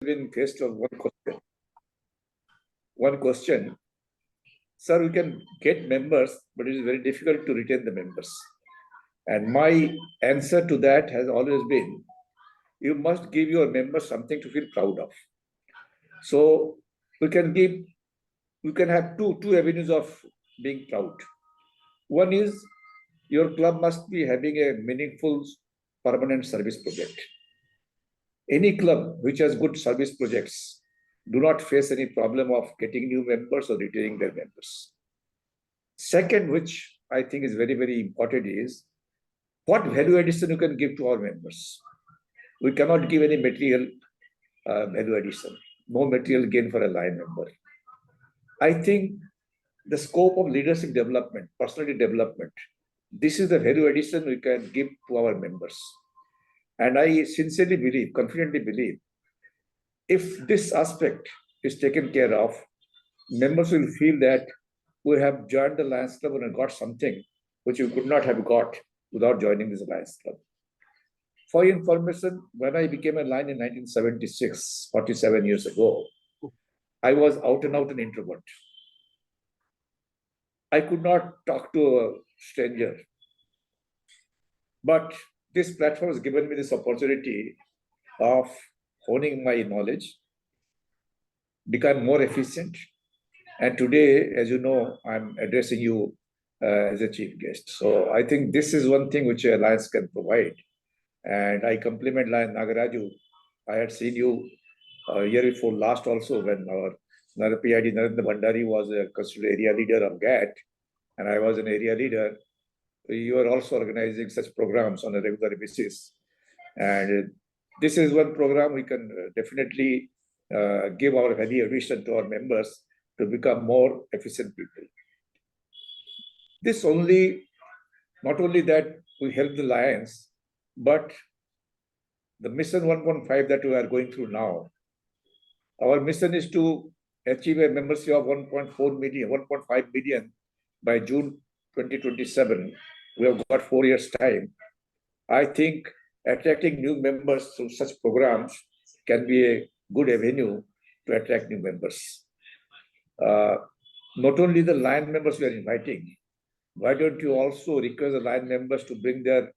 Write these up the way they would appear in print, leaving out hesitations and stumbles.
been faced with one question. One question, sir, we can get members, but it is very difficult to retain the members. And my answer to that has always been, you must give your members something to feel proud of. So we can have two avenues of being proud. One is your club must be having a meaningful permanent service project. Any club which has good service projects do not face any problem of getting new members or retaining their members. Second, which I think is very, very important, is what value addition you can give to our members. We cannot give any material value addition, no material gain for a Lion member. I think the scope of leadership development, personality development, this is the value addition we can give to our members. And I sincerely believe, confidently believe, if this aspect is taken care of, members will feel that we have joined the Lions Club and got something which you could not have got without joining this Lions Club. For your information, when I became a Lion in 1976, 47 years ago, I was out and out an introvert. I could not talk to a stranger. But this platform has given me this opportunity of honing my knowledge, become more efficient. And today, as you know, I'm addressing you as a chief guest. So I think this is one thing which Alliance can provide. And I compliment Lion nagaRAJU. I had seen you a year before last also when our PID Narendra Bhandari was a constituted area leader of GAT, and I was an area leader. You are also organizing such programs on a regular basis. And this is one program we can definitely give our value addition to our members to become more efficient people. This not only that we help the Lions, but the mission 1.5 that we are going through now, our mission is to achieve a membership of 1.4 million, 1.5 million by June 2027. We have got 4 years' time. I think attracting new members through such programs can be a good avenue to attract new members. Not only the Lion members we are inviting, why don't you also request the Lion members to bring their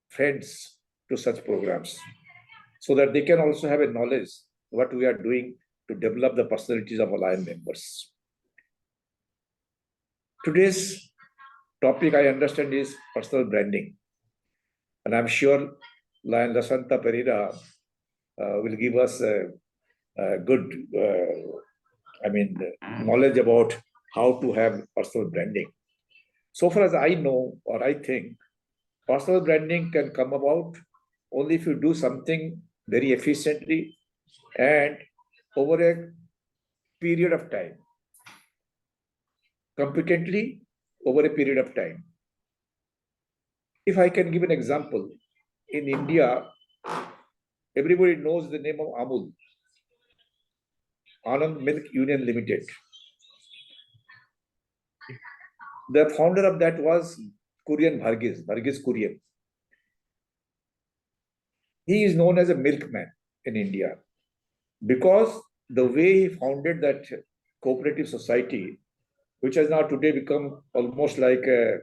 friends to such programs so that they can also have a knowledge what we are doing to develop the personalities of our Lion members. Today's topic, I understand, is personal branding. And I'm sure Lion Lasanta Pereira will give us a good knowledge about how to have personal branding. So far as I know, or I think, personal branding can come about only if you do something very efficiently and over a period of time, competently over a period of time. If I can give an example, in India, everybody knows the name of Amul, Anand Milk Union Limited. The founder of that was Kurian Varghese Kurian. He is known as a milkman in India because the way he founded that cooperative society, which has now today become almost like a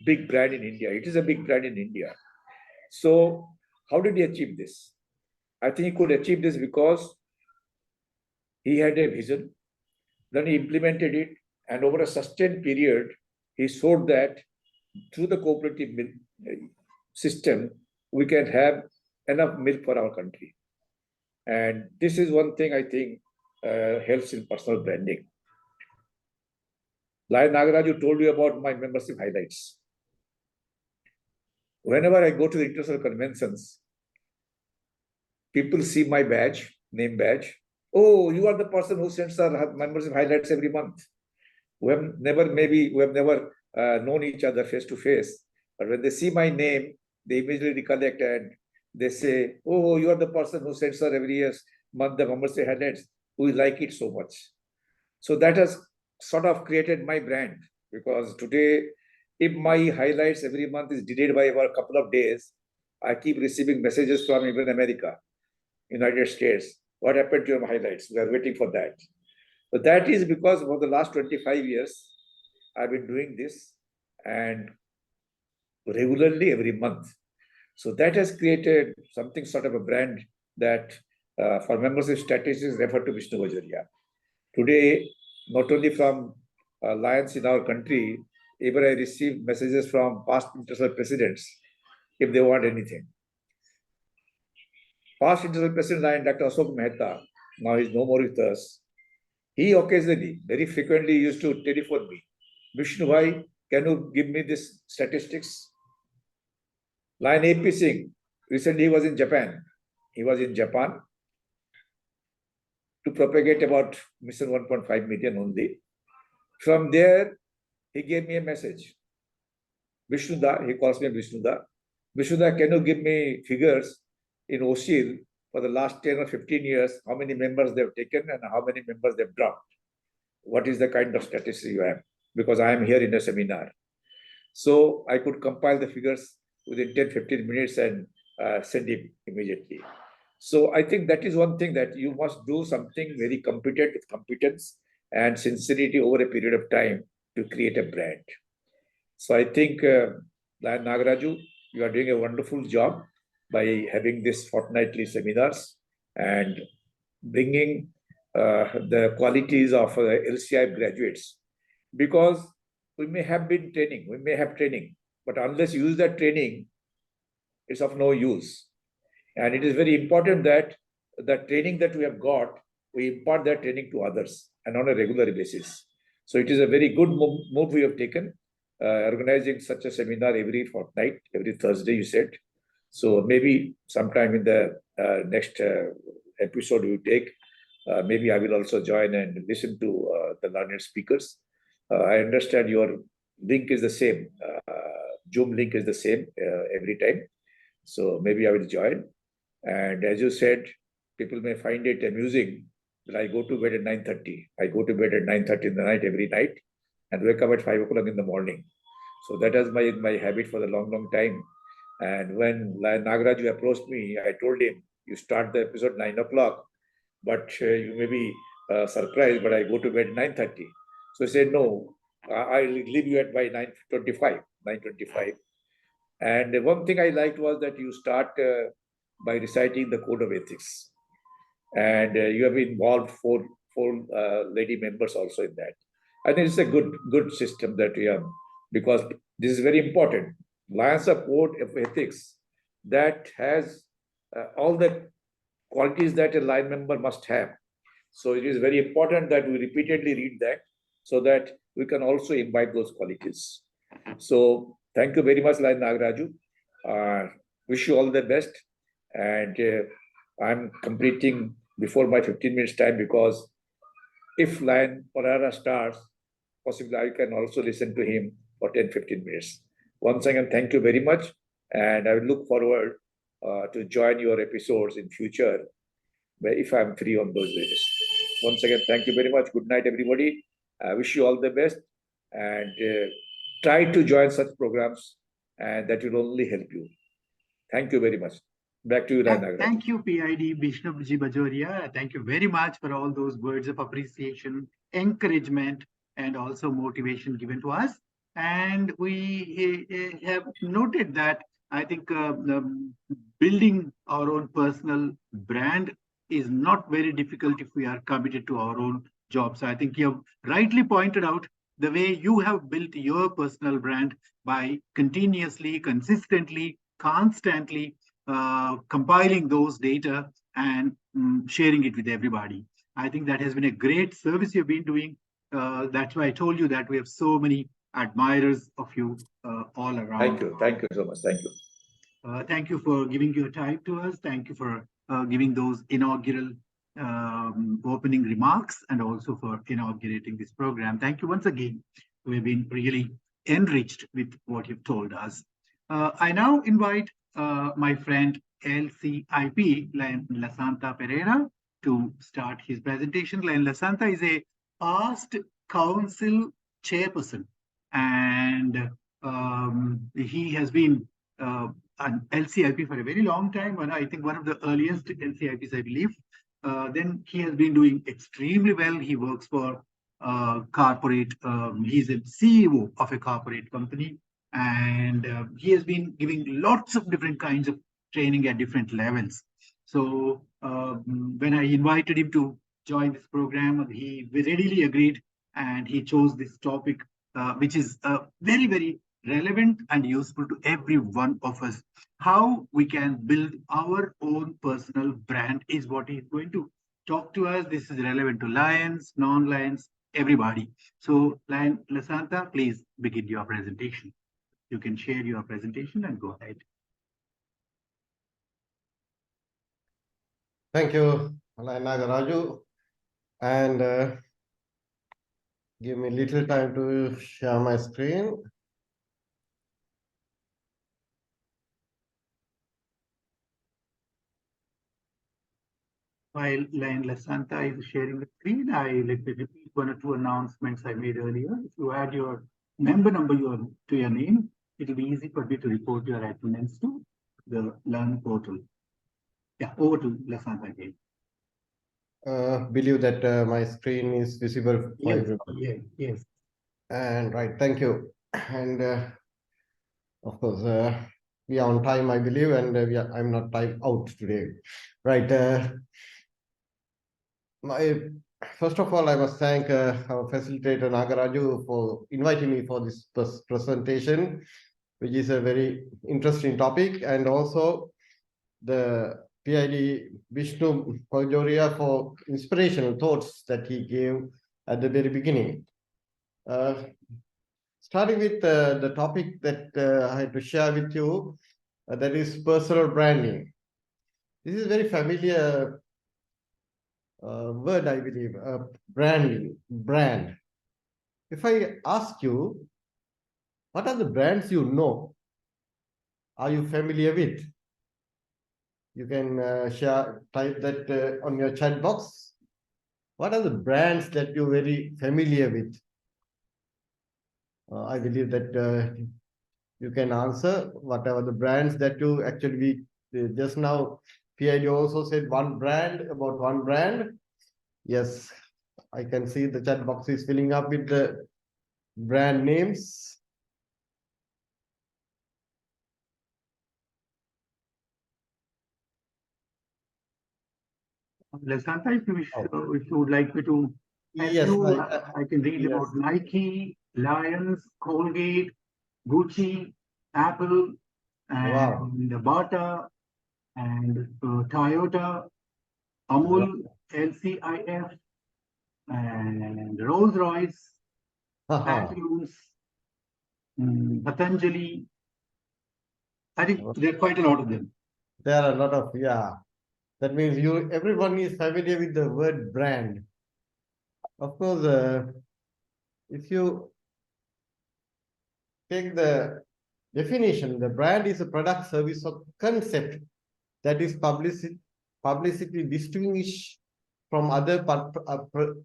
big brand in India. It is a big brand in India. So how did he achieve this? I think he could achieve this because he had a vision, then he implemented it, and over a sustained period, he showed that through the cooperative milk system, we can have enough milk for our country. And this is one thing I think helps in personal branding. Lion nagaRAJU told you about my membership highlights. Whenever I go to the international conventions, people see my badge, name badge. Oh, you are the person who sends our membership highlights every month. We have never known each other face to face. But when they see my name, they immediately recollect and they say, oh, you are the person who sends her every month the membership highlights. We like it so much. So that has sort of created my brand, because today, if my highlights every month is delayed by about a couple of days, I keep receiving messages from even America, United States. What happened to your highlights? We are waiting for that. So that is because for the last 25 years, I've been doing this and regularly every month. So that has created something sort of a brand that for membership statistics refer to Vishnu Vajaria. Today, not only from lions in our country, even I receive messages from past international presidents if they want anything. Past international president lion Dr. Ashok Mehta, now he's no more with us. He occasionally, very frequently used to telephone me. Vishnu bhai, can you give me this statistics? Lion AP Singh, recently he was in Japan. He was in Japan to propagate about mission 1.5 million only. From there, he gave me a message. Vishnuda, he calls me Vishnuda. Vishnuda, can you give me figures in OSIL for the last 10 or 15 years, how many members they've taken and how many members they've dropped? What is the kind of statistics you have? Because I am here in a seminar. So I could compile the figures within 10, 15 minutes and send him immediately. So I think that is one thing, that you must do something very competent with competence and sincerity over a period of time to create a brand. So I think, nagaRAJU, you are doing a wonderful job by having this fortnightly seminars and bringing the qualities of LCI graduates. Because we may have training, but unless you use that training, it's of no use. And it is very important that the training that we have got, we impart that training to others and on a regular basis. So it is a very good move we have taken, organizing such a seminar every fortnight, every Thursday, you said. So maybe sometime in the next episode we take, maybe I will also join and listen to the learned speakers. I understand your link is the same. Zoom link is the same every time. So maybe I will join. And as you said, people may find it amusing that I go to bed at 9:30. I go to bed at 9:30 in the night every night and wake up at 5 o'clock in the morning. So that is my habit for a long, long time. And when nagaRAJU approached me, I told him, you start the episode 9 o'clock, but you may be surprised, but I go to bed 9:30. So he said, no, I'll leave you at by 9:25. And one thing I liked was that you start by reciting the code of ethics. And you have involved four lady members also in that. I think it's a good system that we have, because this is very important. Lions of code of ethics that has all the qualities that a lion member must have. So it is very important that we repeatedly read that so that we can also imbibe those qualities. So thank you very much, Lion nagaRAJU. Wish you all the best. And I'm completing before my 15 minutes time, because if Lion Parara starts, possibly I can also listen to him for 10, 15 minutes. Once again, thank you very much. And I will look forward to join your episodes in future, if I'm free on those days. Once again, thank you very much. Good night, everybody. I wish you all the best. And try to join such programs, and that will only help you. Thank you very much. Back to you, nagaRAJU. Thank you, PID Vishnuji Bajoria. Thank you very much for all those words of appreciation, encouragement, and also motivation given to us. And we have noted that I think building our own personal brand is not very difficult if we are committed to our own jobs. So I think you have rightly pointed out the way you have built your personal brand by continuously, consistently, constantly compiling those data and sharing it with everybody. I think that has been a great service you've been doing. That's why I told you that we have so many admirers of you all around. Thank you so much. Thank you. Thank you for giving your time to us. Thank you for giving those inaugural opening remarks, and also for inaugurating this program. Thank you once again. We've been really enriched with what you've told us. I now invite my friend LCIP, Lion Lasanta Pereira, to start his presentation. Lion Lasanta is a past council chairperson, and he has been an LCIP for a very long time. I think one of the earliest LCIPs, I believe. then he has been doing extremely well. He works for corporate, he's a CEO of a corporate company, and he has been giving lots of different kinds of training at different levels. So when I invited him to join this program, he readily agreed, and he chose this topic, which is very, very relevant and useful to every one of us. How we can build our own personal brand is what he's going to talk to us. This is relevant to lions, non-lions, everybody. So, Lion Lasanta, please begin your presentation. You can share your presentation and go ahead. Thank you, nagaRAJU. And give me a little time to share my screen. While Lion Lasanta is sharing the screen, let me repeat one or two announcements I made earlier. If you add your member number to your name, it will be easy for me to report your attendance to the Learn portal. Yeah, over to Lasanta again. Believe that my screen is visible for everyone. Yes. And right, thank you. And of course, we are on time, I believe, and I'm not time out today. Right. First of all, I must thank our facilitator nagaRAJU for inviting me for this presentation, which is a very interesting topic, and also the PID Vishnu Pajoria for inspirational thoughts that he gave at the very beginning. Starting with the topic that I had to share with you, that is personal branding. This is very familiar word, I believe, brand. If I ask you, what are the brands you know? Are you familiar with? You can type that on your chat box. What are the brands that you're very familiar with? I believe that you can answer whatever the brands that you actually just now. PID also said one brand. Yes, I can see the chat box is filling up with the brand names. Lasanta, if you would like me to help Yes, you, I can read yes. about Nike, Lions, Colgate, Gucci, Apple, and Bata, and Toyota, Amul, LCIF, and Rolls-Royce, Pantaloons, Patanjali. I think there are quite a lot of them. There are a lot of, yeah. That means everyone is familiar with the word brand. Of course, if you take the definition, the brand is a product, service, or concept that is publicity distinguished from other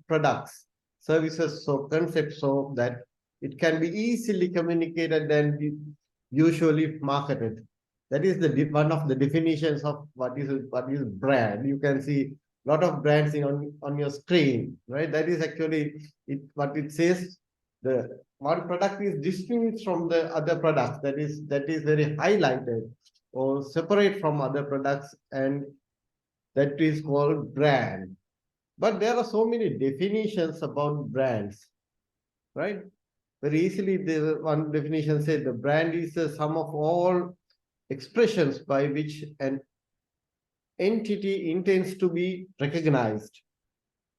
products, services, so concepts, so that it can be easily communicated and usually marketed. That is the one of the definitions of what is brand. You can see a lot of brands on your screen, right? That is actually what it says. The one product is distinct from the other products. That is very highlighted or separate from other products, and that is called brand. But there are so many definitions about brands, right? Very easily, the one definition says the brand is the sum of all expressions by which an entity intends to be recognized.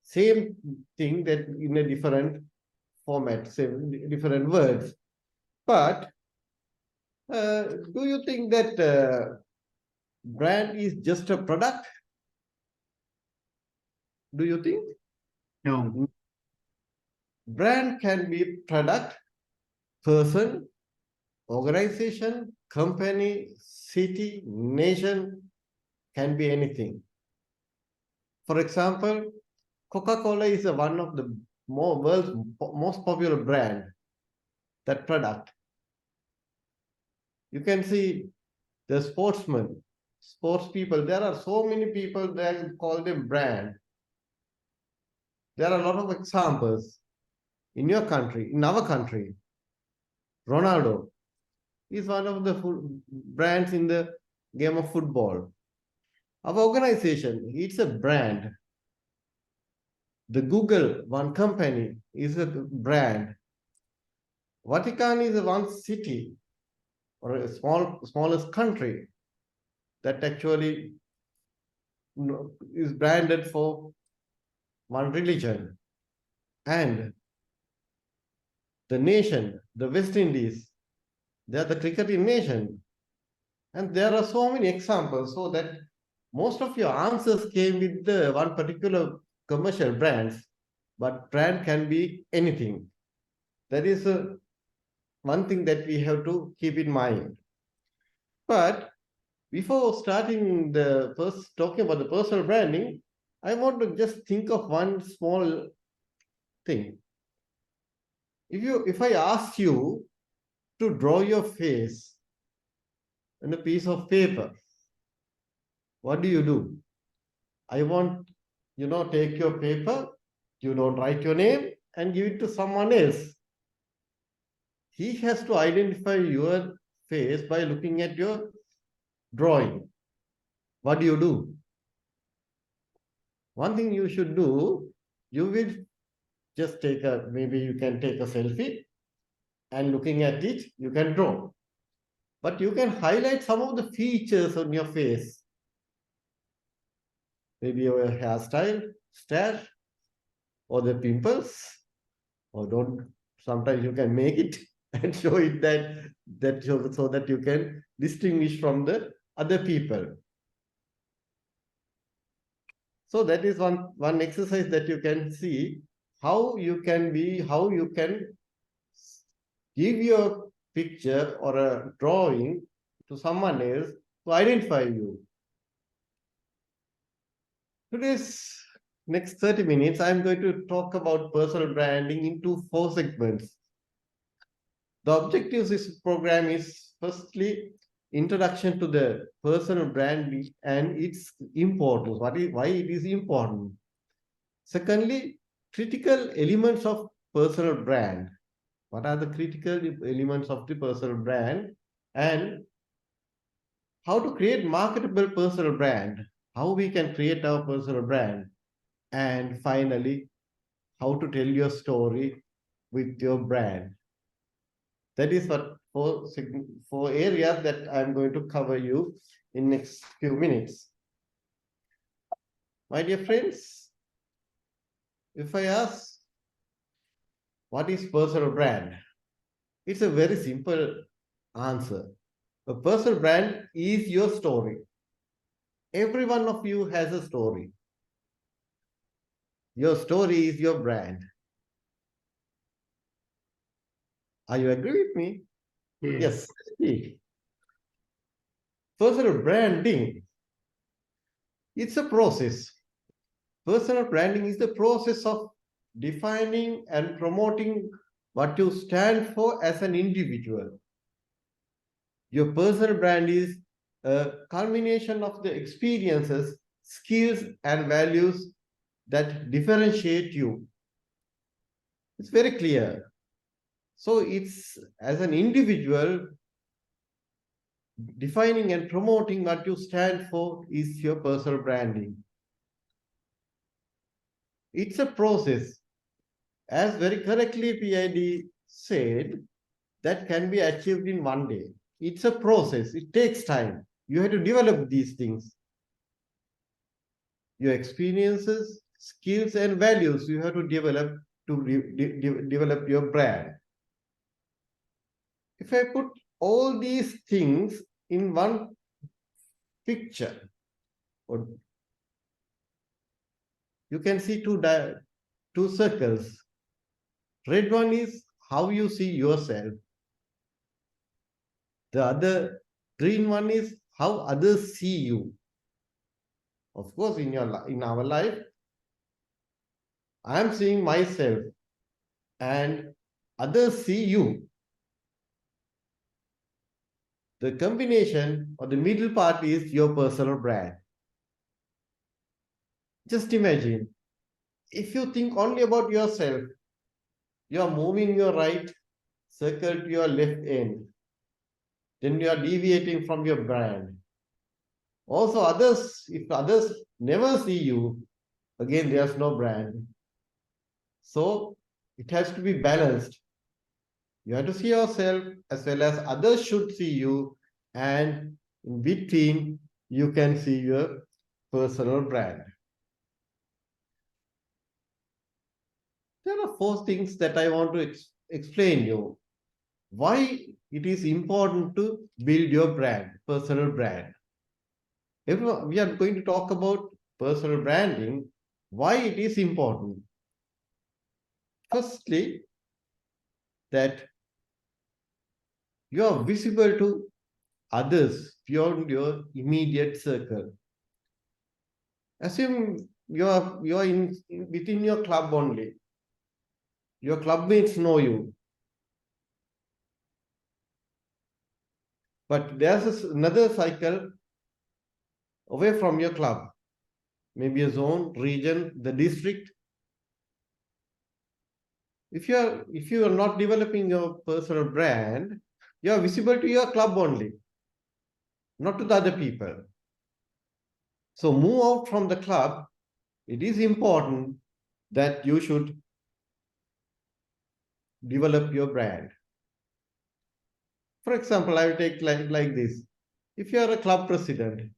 Same thing that in a different format, same different words. But do you think that brand is just a product? Do you think? No. Brand can be product, person, organization, company, city, nation, can be anything. For example, Coca-Cola is one of the world's most popular brand, that product. You can see the sportsman, sports people. There are so many people that call them brand. There are a lot of examples in your country, in our country. Ronaldo is one of the brands in the game of football. Our organization, it's a brand. The Google, one company, is a brand. Vatican is one city or a smallest country that actually is branded for one religion. And the nation, the West Indies, they are the cricketing nation. And there are so many examples, so that most of your answers came with the one particular commercial brands, but brand can be anything. That is one thing that we have to keep in mind. But before starting talking about the personal branding, I want to just think of one small thing. If I ask you to draw your face on a piece of paper, what do? I want, take your paper, you don't write your name and give it to someone else. He has to identify your face by looking at your drawing. What do? One thing you should do, you will just maybe you can take a selfie and looking at it, you can draw. But you can highlight some of the features on your face. Maybe your hairstyle, stash, or the pimples, or sometimes you can make it and show it so that you can distinguish from the other people. So that is one exercise that you can see how you can give your picture or a drawing to someone else to identify you. Today's next 30 minutes, I'm going to talk about personal branding into 4 segments. The objectives of this program is firstly, introduction to the personal branding and its importance, why it is important. Secondly, critical elements of personal brand. What are the critical elements of the personal brand? And how to create marketable personal brand, how we can create our personal brand. And finally, how to tell your story with your brand. That is what 4 areas that I'm going to cover you in next few minutes. My dear friends, if I ask, what is personal brand? It's a very simple answer. A personal brand is your story. Every one of you has a story. Your story is your brand. Are you agree with me? Yes. Personal branding, it's a process. Personal branding is the process of defining and promoting what you stand for as an individual. Your personal brand is a culmination of the experiences, skills, and values that differentiate you. It's very clear. So it's as an individual, defining and promoting what you stand for is your personal branding. It's a process, as very correctly PID said, that can be achieved in one day. It's a process. It takes time. You have to develop these things. Your experiences, skills, and values you have to develop to develop your brand. If I put all these things in one picture, you can see two circles. Red one is how you see yourself. The other green one is how others see you. Of course, in our life, I am seeing myself and others see you. The combination or the middle part is your personal brand. Just imagine, if you think only about yourself, you are moving your right circle to your left end, then you are deviating from your brand. Also, others, if others never see you, again, there's no brand. So it has to be balanced. You have to see yourself as well as others should see you, and in between, you can see your personal brand. There are 4 things that I want to explain you. Why it is important to build your brand, personal brand. Everyone, we are going to talk about personal branding, why it is important. Firstly, that you are visible to others beyond your immediate circle. Assume you are within your club only. Your clubmates know you. But there's another cycle away from your club. Maybe a zone, region, the district. If you are not developing your personal brand, you are visible to your club only, not to the other people. So move out from the club. It is important that you should develop your brand. For example, I will take like this. If you are a club president,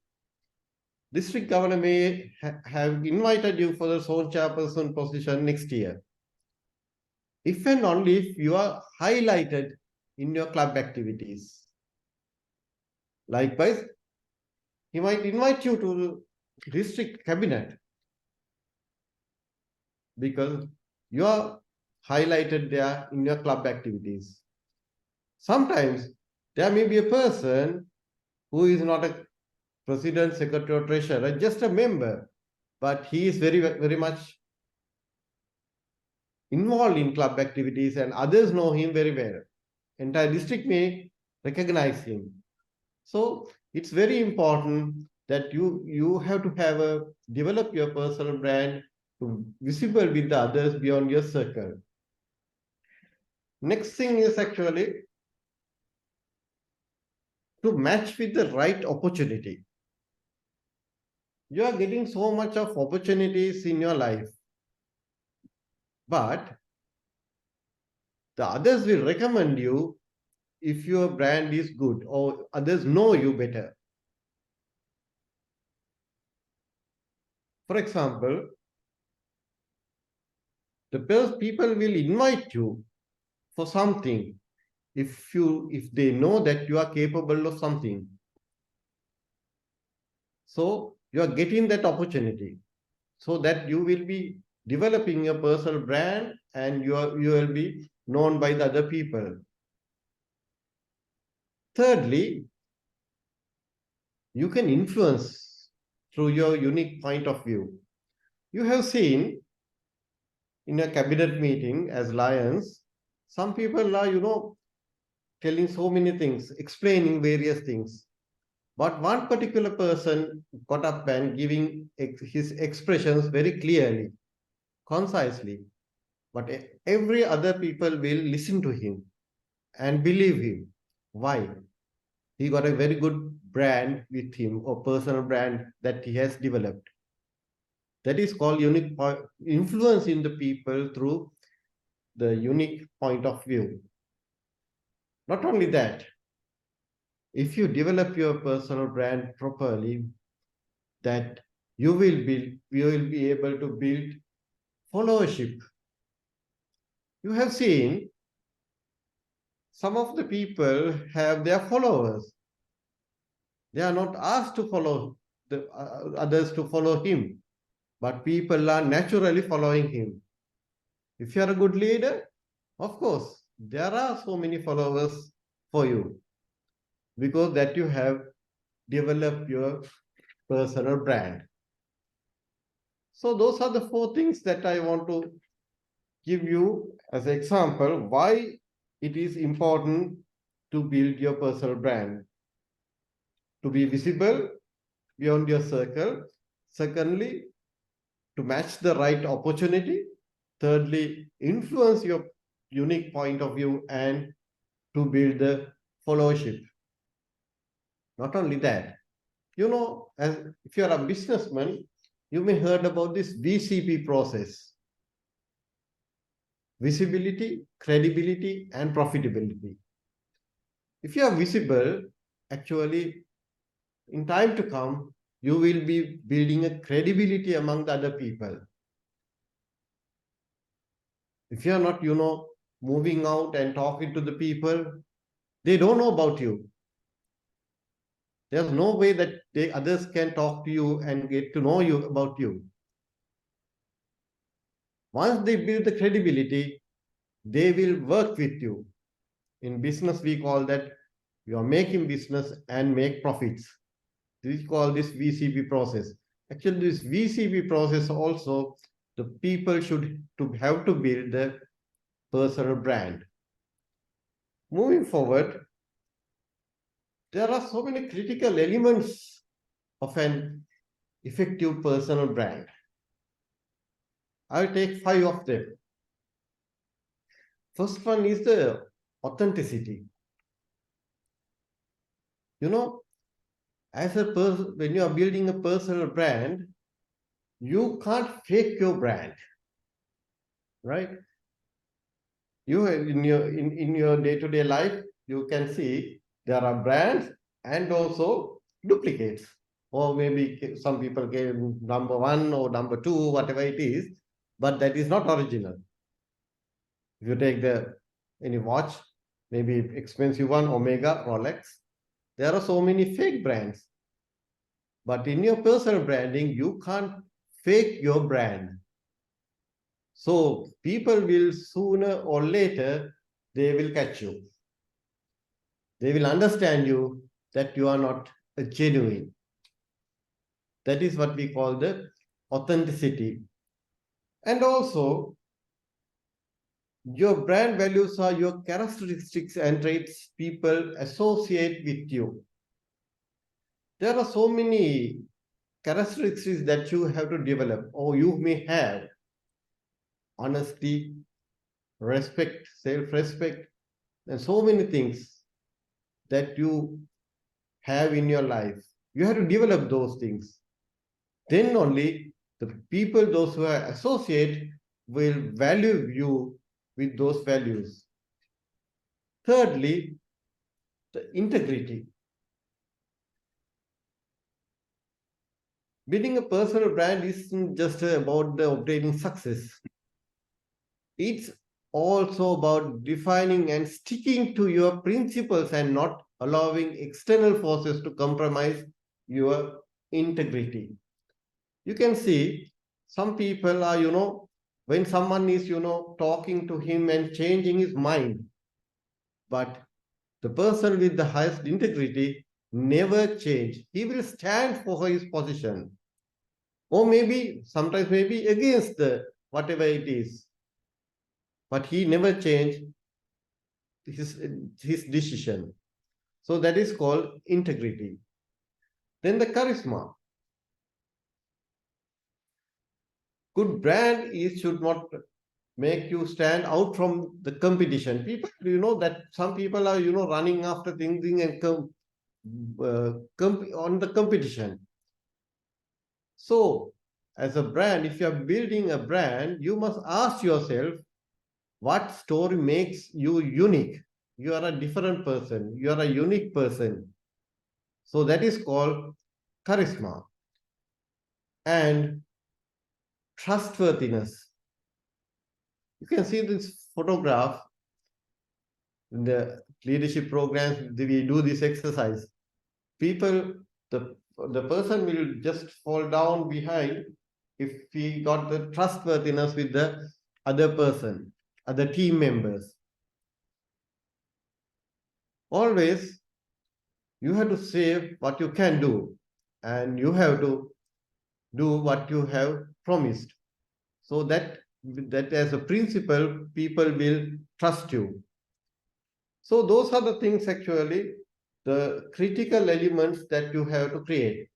district governor may have invited you for the zone chairperson position next year. If and only if you are highlighted in your club activities. Likewise, he might invite you to the district cabinet because you are highlighted there in your club activities. Sometimes there may be a person who is not a president, secretary, or treasurer, just a member, but he is very much involved in club activities and others know him very well. Entire district may recognize him. So it's very important that you have to develop your personal brand to visible with the others beyond your circle. Next thing is actually to match with the right opportunity. You are getting so much of opportunities in your life, but the others will recommend you if your brand is good or others know you better. For example, the people will invite you for something if they know that you are capable of something. So you are getting that opportunity so that you will be developing your personal brand and you will be known by the other people. Thirdly, you can influence through your unique point of view. You have seen in a cabinet meeting as lions, some people are, telling so many things, explaining various things. But one particular person got up and giving his expressions very clearly, concisely. But every other people will listen to him and believe him. Why? He got a very good brand with him or personal brand that he has developed. That is called unique influence in the people through the unique point of view. Not only that, if you develop your personal brand properly, that you will be able to build followership. You have seen some of the people have their followers. They are not asked to follow the others to follow him, but people are naturally following him. If you are a good leader, of course, there are so many followers for you because that you have developed your personal brand. So those are the 4 things that I want to give you as an example why it is important to build your personal brand. to be visible beyond your circle. Secondly, to match the right opportunity. Thirdly, influence your unique point of view and to build the followership. Not only that, as if you're a businessman, you may heard about this VCP process: visibility, credibility, and profitability. If you are visible, actually, in time to come, you will be building a credibility among the other people. If you are not, moving out and talking to the people, they don't know about you. There's no way that others can talk to you and get to know you about you. Once they build the credibility, they will work with you. In business, we call that you are making business and make profits. We call this VCP process. Actually, this VCP process also, the people should have to build the personal brand. Moving forward, there are so many critical elements of an effective personal brand. I'll take 5 of them. First one is the authenticity. As a person, when you are building a personal brand, you can't fake your brand, right? You in your day-to-day life, you can see there are brands and also duplicates, or maybe some people gave number 1 or number 2, whatever it is, but that is not original. If you take any watch, maybe expensive one, Omega, Rolex, there are so many fake brands. But in your personal branding, you can't fake your brand. So people will sooner or later, they will catch you. They will understand you that you are not a genuine. That is what we call the authenticity. And also, your brand values are your characteristics and traits people associate with you. There are so many characteristics that you have to develop, or you may have: honesty, respect, self-respect, and so many things that you have in your life. You have to develop those things. Then only the people, those who are associate, will value you with those values. Thirdly, the integrity. Building a personal brand isn't just about obtaining success. It's also about defining and sticking to your principles and not allowing external forces to compromise your integrity. You can see some people are, when someone is, talking to him and changing his mind, but the person with the highest integrity never change. He will stand for his position, or maybe sometimes maybe against whatever it is, but he never changed his decision. So that is called integrity. Then the charisma. Good brand should not make you stand out from the competition. People, that some people are, running after things and on the competition. So as a brand, if you are building a brand, you must ask yourself, what story makes you unique? You are a different person. You are a unique person. So that is called charisma. And trustworthiness. You can see this photograph in the leadership programs. We do this exercise. People, the person will just fall down behind if he got the trustworthiness with the other person, other team members. Always, you have to say what you can do, and you have to do what you have promised. So that as a principle, people will trust you. So those are the things actually the critical elements that you have to create.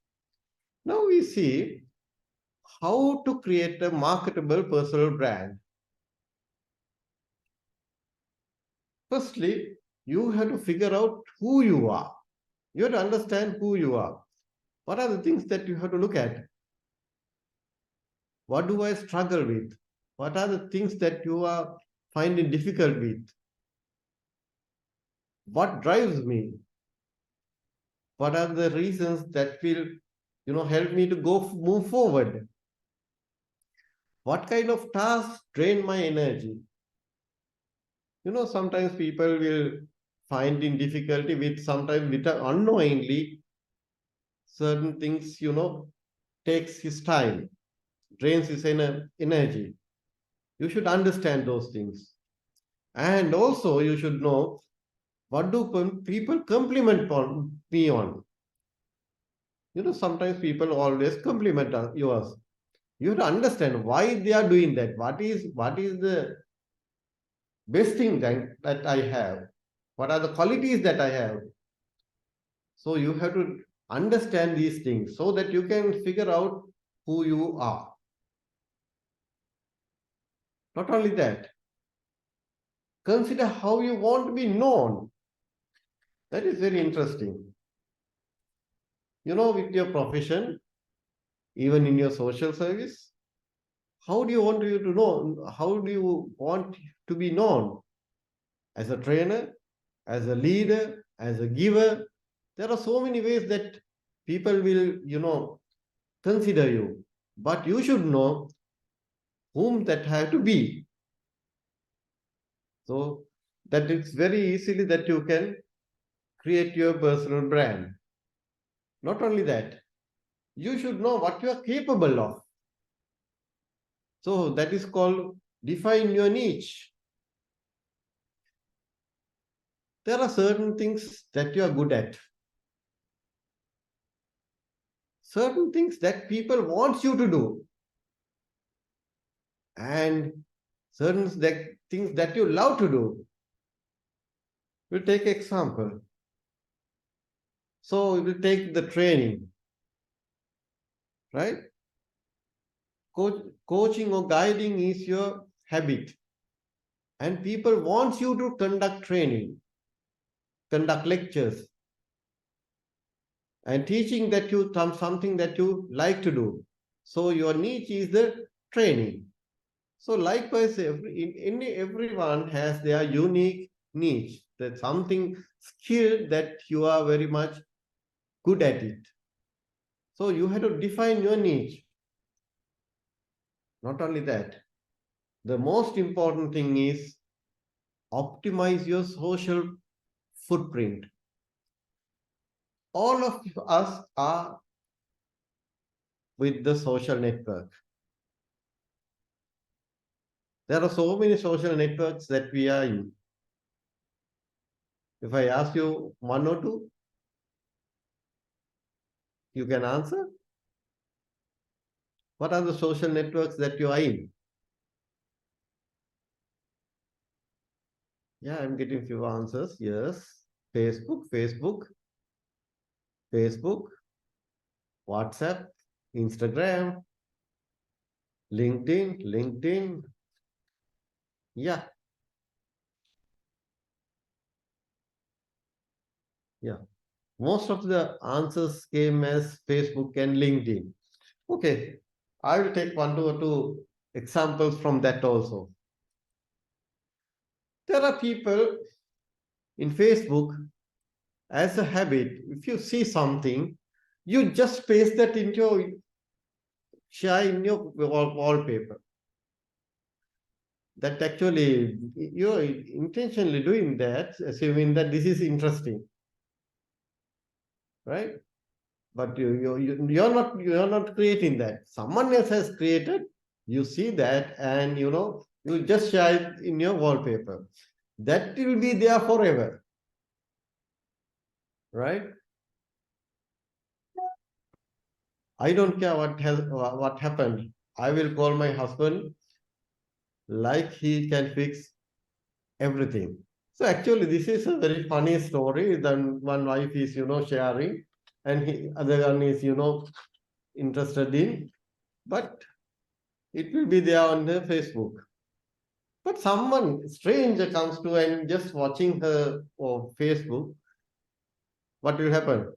Now we see how to create a marketable personal brand. Firstly, you have to figure out who you are. You have to understand who you are. What are the things that you have to look at? What do I struggle with? What are the things that you are finding difficult with? What drives me? What are the reasons that will, help me to move forward? What kind of tasks drain my energy? Sometimes people will find in difficulty with sometimes unknowingly certain things, takes his time, drains his energy. You should understand those things. And also you should know what do people compliment me on. Sometimes people always compliment yours. You have to understand why they are doing that. What is the best thing that I have? What are the qualities that I have? So you have to understand these things so that you can figure out who you are. Not only that, consider how you want to be known. That is very interesting. With your profession, even in your social service, how do you want you to know? How do you want to be known? As a trainer, as a leader, as a giver? There are so many ways that people will, consider you. But you should know whom that have to be. So that it's very easily that you can create your personal brand. Not only that, you should know what you are capable of. So that is called define your niche. There are certain things that you are good at. Certain things that people want you to do. And certain things that you love to do. We'll take example. So we will take the training, right? Coaching or guiding is your habit. And people want you to conduct training, conduct lectures, and teaching that you something that you like to do. So your niche is the training. So likewise, everyone has their unique niche, that something skill that you are very much good at it. So you have to define your niche. Not only that, the most important thing is optimize your social footprint. All of us are with the social network. There are so many social networks that we are in. If I ask you one or two, you can answer. What are the social networks that you are in? Yeah, I'm getting few answers. Yes. Facebook, WhatsApp, Instagram, LinkedIn. Yeah. Yeah. Most of the answers came as Facebook and LinkedIn. Okay. I will take one or two examples from that also. There are people in Facebook, as a habit, if you see something, you just paste that into your share in your wallpaper. That actually you're intentionally doing that, assuming that this is interesting, right? But you're not creating that. Someone else has created. You see that, and you just share it in your wallpaper. That will be there forever, right? I don't care what happened. I will call my husband like he can fix everything. So actually, this is a very funny story. Then one wife is, sharing, and other one is, interested in, but it will be there on the Facebook. But someone stranger comes to and just watching her on Facebook, what will happen?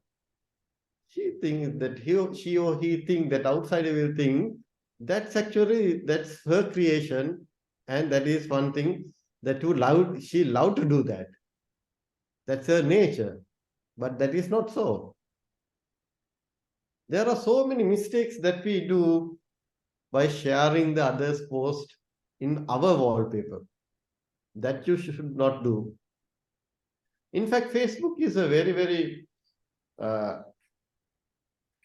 She thinks that she or he think that outsider will think that's her creation, and that is one thing that she loved to do that. That's her nature, but that is not so. There are so many mistakes that we do by sharing the other's post in our wallpaper that you should not do. In fact, Facebook is a very, very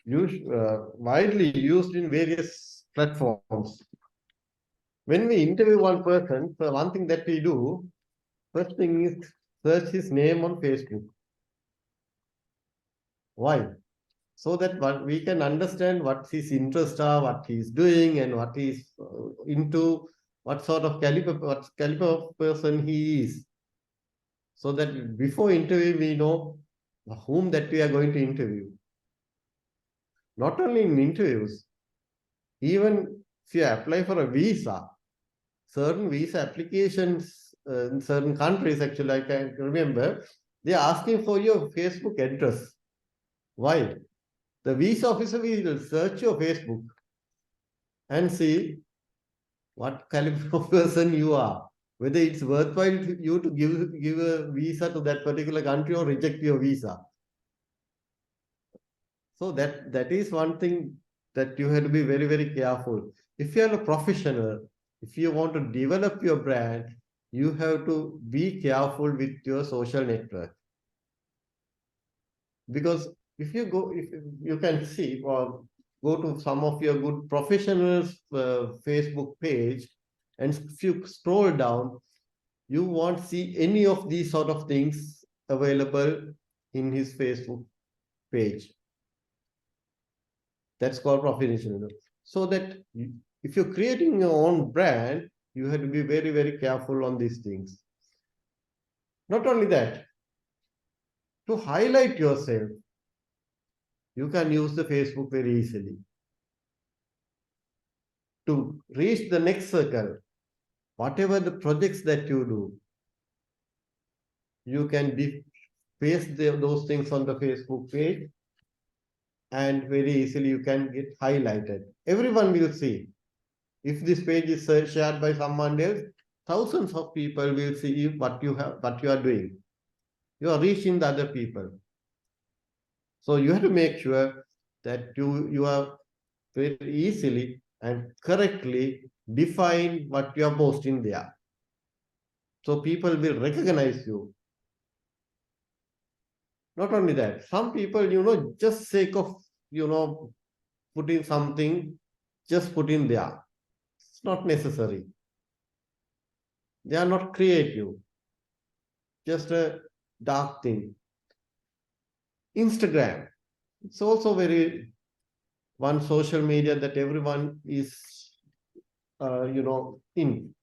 widely used in various platforms. When we interview one person, the one thing that we do, first thing is search his name on Facebook. Why? So that we can understand what his interests are, what he's doing, and what he's into, what sort of caliber of person he is. So that before interview, we know whom that we are going to interview. Not only in interviews, even if you apply for a visa, certain visa applications in certain countries, actually, I can remember, they are asking for your Facebook address. Why? The visa officer will search your Facebook and see what caliber of person you are, whether it's worthwhile you to give a visa to that particular country or reject your visa. So that is one thing that you have to be very, very careful. If you are a professional, if you want to develop your brand, you have to be careful with your social network. Because if you can see or go to some of your good professionals' Facebook page, and if you scroll down, you won't see any of these sort of things available in his Facebook page. That's called professionalism. So that if you're creating your own brand, you have to be very, very careful on these things. Not only that, to highlight yourself, you can use the Facebook very easily. To reach the next circle, whatever the projects that you do, you can paste those things on the Facebook page, and very easily you can get highlighted. Everyone will see. If this page is shared by someone else, thousands of people will see what you are doing. You are reaching the other people. So you have to make sure that you are very easily and correctly define what you are posting there. So people will recognize you. Not only that, some people, just sake of, putting something, just put in there. It's not necessary. They are not creative. Just a dark thing. Instagram. It's also one social media that everyone is, in.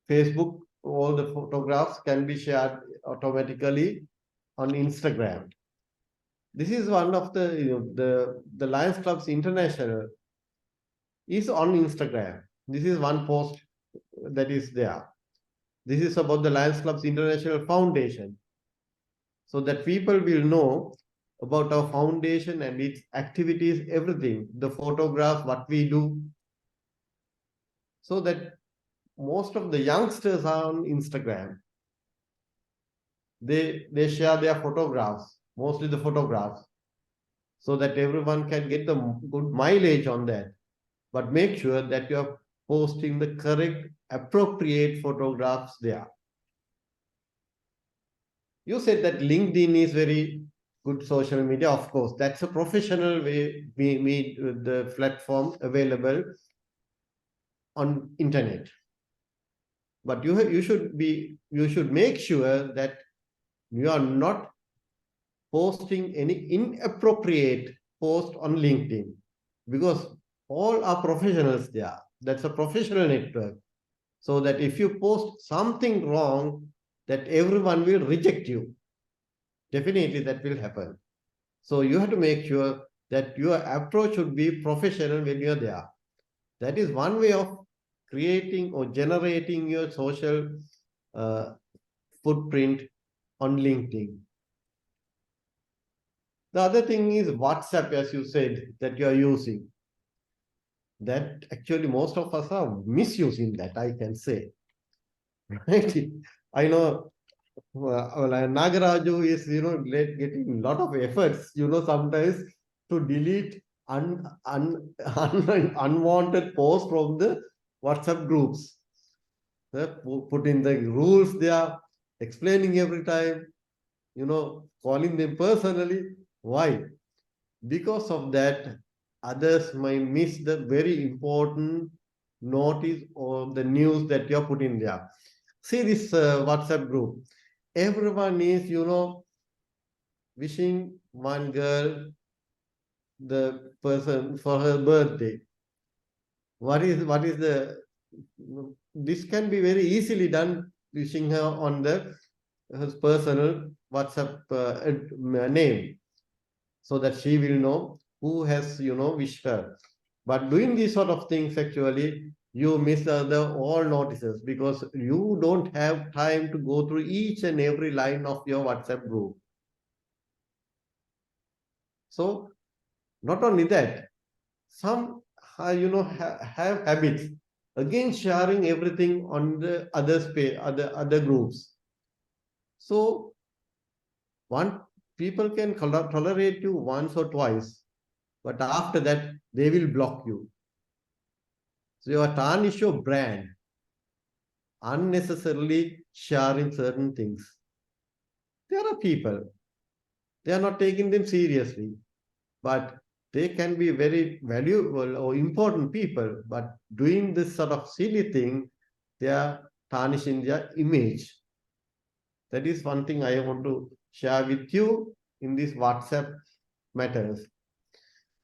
Facebook, all the photographs can be shared automatically on Instagram. This is one of the Lions Clubs International is on Instagram. This is one post that is there. This is about the Lions Clubs International Foundation, so that people will know about our foundation and its activities, everything, the photographs, what we do, so that most of the youngsters are on Instagram. They share their photographs, mostly the photographs, so that everyone can get the good mileage on that. But make sure that you are posting the correct, appropriate photographs there. You said that LinkedIn is very good social media. Of course, that's a professional way we meet the platform available on internet. But you should make sure that you are not posting any inappropriate post on LinkedIn, because all are professionals there. That's a professional network. So that if you post something wrong, that everyone will reject you. Definitely that will happen. So you have to make sure that your approach should be professional when you're there. That is one way of creating or generating your social footprint on LinkedIn. The other thing is WhatsApp, as you said, that you are using. That actually most of us are misusing that, I can say. Right? I know nagaRAJU is, getting a lot of efforts, sometimes to delete unwanted posts from the WhatsApp groups. Put in the rules there, explaining every time, calling them personally. Why? Because of that, others might miss the very important notice or the news that you're putting there. See this WhatsApp group. Everyone is, wishing one girl, the person, for her birthday. What is the, this can be very easily done, wishing her on the her personal WhatsApp name, so that she will know who has, wished her. But doing these sort of things, actually, you miss the all notices, because you don't have time to go through each and every line of your WhatsApp group. So not only that, some have habits again sharing everything on the other groups. So people can tolerate you once or twice, but after that they will block you. So you tarnish your brand unnecessarily sharing certain things. There are people, they are not taking them seriously, but they can be very valuable or important people, but doing this sort of silly thing, they are tarnishing their image. That is one thing I want to share with you in this WhatsApp matters.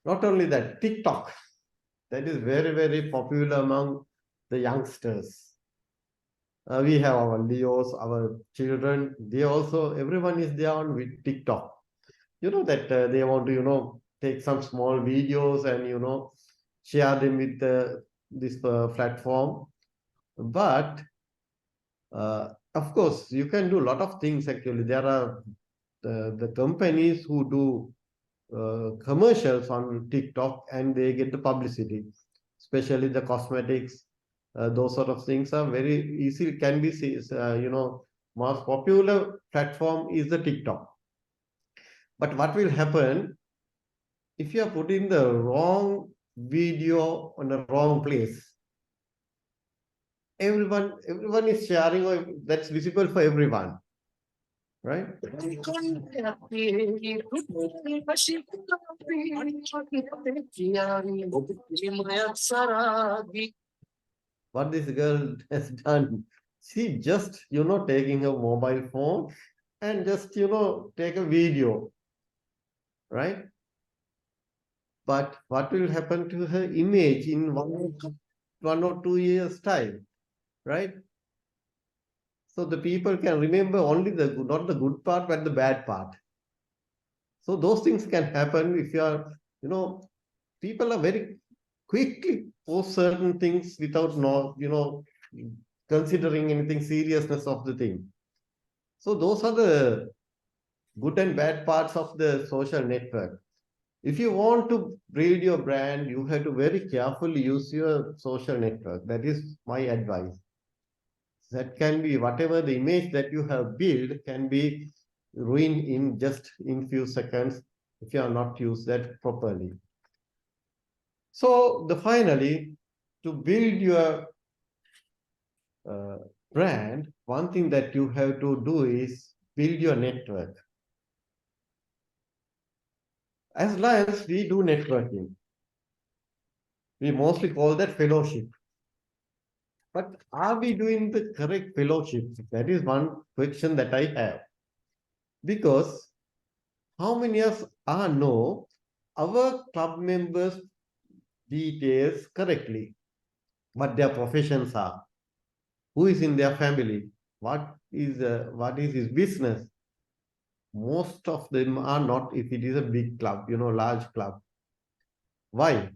Not only that, TikTok, that is very, very popular among the youngsters. We have our Leos, our children, they also, everyone is there on with TikTok. You know that they want to, take some small videos and, share them with this platform. But of course, you can do a lot of things actually. There are the companies who do commercials on TikTok and they get the publicity, especially the cosmetics. Those sort of things are very easy, can be, most popular platform is the TikTok. But what will happen if you are putting the wrong video on the wrong place? Everyone is sharing, or that's visible for everyone, right? What this girl has done, she just, taking a mobile phone and just, take a video, right? But what will happen to her image in 1 or 2 years time, right? So the people can remember only the good, not the good part, but the bad part. So those things can happen if you are, people are very quickly post certain things without considering anything seriousness of the thing. So those are the good and bad parts of the social network. If you want to build your brand, you have to very carefully use your social network. That is my advice. That can be whatever the image that you have built can be ruined in just in few seconds if you are not used that properly. So finally, to build your brand, one thing that you have to do is build your network. As Lions, we do networking. We mostly call that fellowship. But are we doing the correct fellowship? That is one question that I have. Because how many of us know our club members' details correctly? What their professions are, who is in their family, what what is his business, most of them are not, if it is a big club, large club. Why?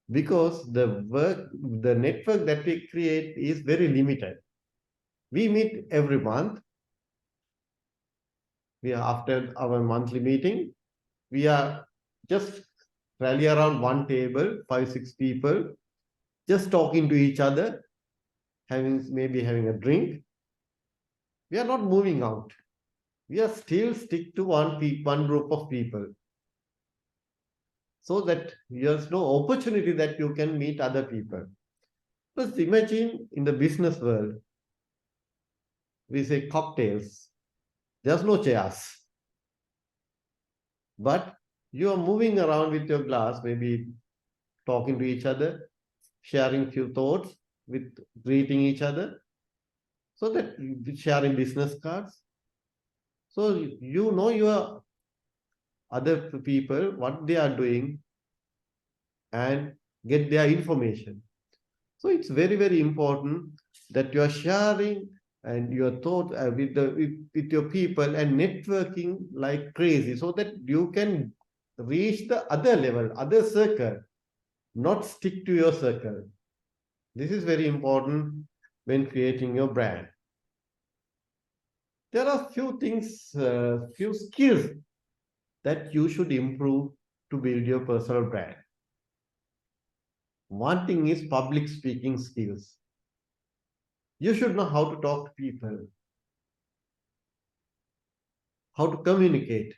Because the network that we create is very limited. We meet every month. After our monthly meeting, we are just rally around one table, 5-6 people, just talking to each other, maybe having a drink. We are not moving out. We are still stick to one group of people, so that there's no opportunity that you can meet other people. Just imagine in the business world, we say cocktails. There's no chairs. But you are moving around with your glass, maybe talking to each other, sharing few thoughts, with greeting each other, so that sharing business cards. So you know your other people, what they are doing, and get their information. So it's very, very important that you are sharing and your thought with your people and networking like crazy, so that you can reach the other level, other circle, not stick to your circle. This is very important when creating your brand. There are few things, few skills that you should improve to build your personal brand. One thing is public speaking skills. You should know how to talk to people, how to communicate,